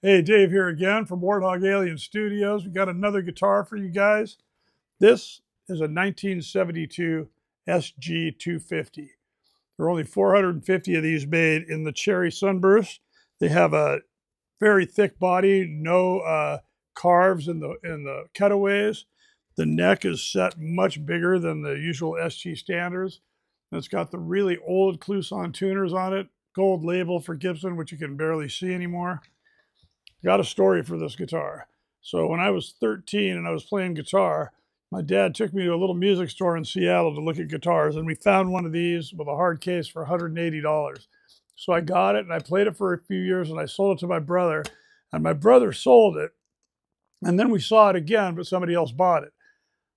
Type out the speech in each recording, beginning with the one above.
Hey, Dave here again from Warthog Alien Studios. We got another guitar for you guys. This is a 1972 SG250. There are only 450 of these made in the cherry sunburst. They have a very thick body, no carves in the cutaways. The neck is set much bigger than the usual SG standards. And it's got the really old Clouson tuners on it, gold label for Gibson, which you can barely see anymore. Got a story for this guitar. So when I was 13 and I was playing guitar, my dad took me to a little music store in Seattle to look at guitars, and we found one of these with a hard case for $180. So I got it and I played it for a few years and I sold it to my brother, and my brother sold it. And then we saw it again, but somebody else bought it.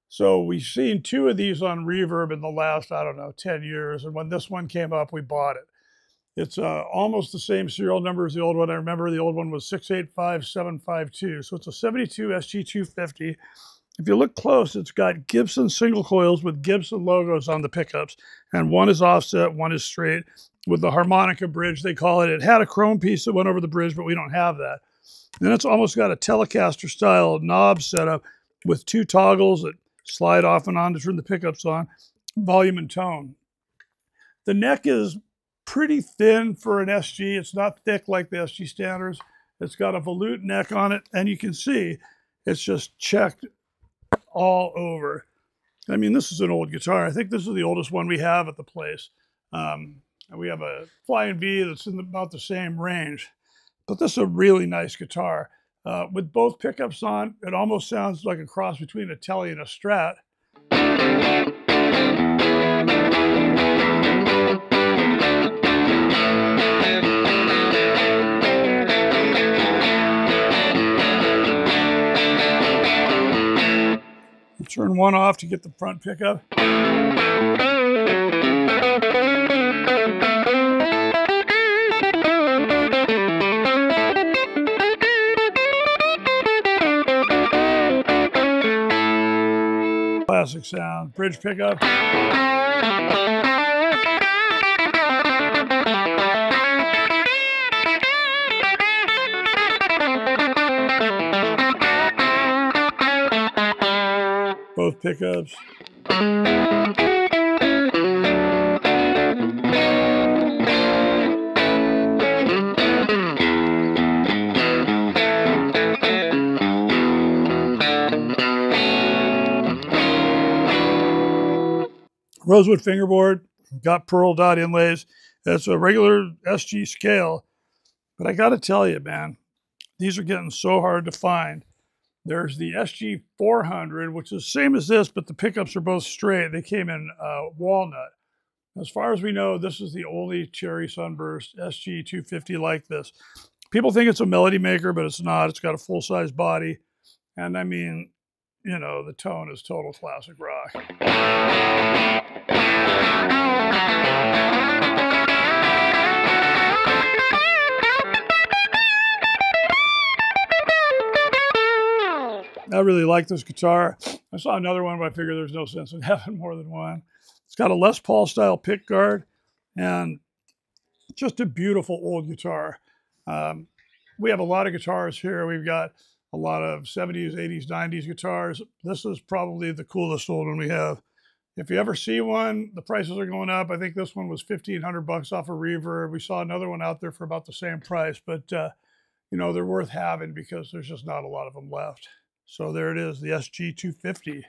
So we've seen two of these on Reverb in the last, I don't know, 10 years. And when this one came up, we bought it. It's almost the same serial number as the old one. I remember the old one was 685752. So it's a 72 SG250. If you look close, it's got Gibson single coils with Gibson logos on the pickups. And one is offset, one is straight with the harmonica bridge, they call it. It had a chrome piece that went over the bridge, but we don't have that. Then it's almost got a Telecaster style knob setup with two toggles that slide off and on to turn the pickups on, volume and tone. The neck is pretty thin for an SG. It's not thick like the SG standards. It's got a volute neck on it, and you can see it's just checked all over. I mean, this is an old guitar. I think this is the oldest one we have at the place. We have a Flying V that's in about the same range, but this is a really nice guitar. With both pickups on, it almost sounds like a cross between a Tele and a Strat. Turn one off to get the front pickup. Classic sound. Bridge pickup. Both pickups. Rosewood fingerboard, got pearl dot inlays. That's a regular SG scale, but I got to tell you, man, these are getting so hard to find. There's the SG 400, which is the same as this, but the pickups are both straight. They came in walnut. As far as we know, this is the only cherry sunburst SG 250 like this. People think it's a melody maker, but it's not. It's got a full-size body. And I mean, you know, the tone is total classic rock. I really like this guitar. I saw another one, but I figured there's no sense in having more than one. It's got a Les Paul style pick guard and just a beautiful old guitar. We have a lot of guitars here. We've got a lot of 70s, 80s, 90s guitars. This is probably the coolest old one we have. If you ever see one, the prices are going up. I think this one was $1,500 off of Reverb. We saw another one out there for about the same price, but you know, they're worth having because there's just not a lot of them left. So there it is, the SG250.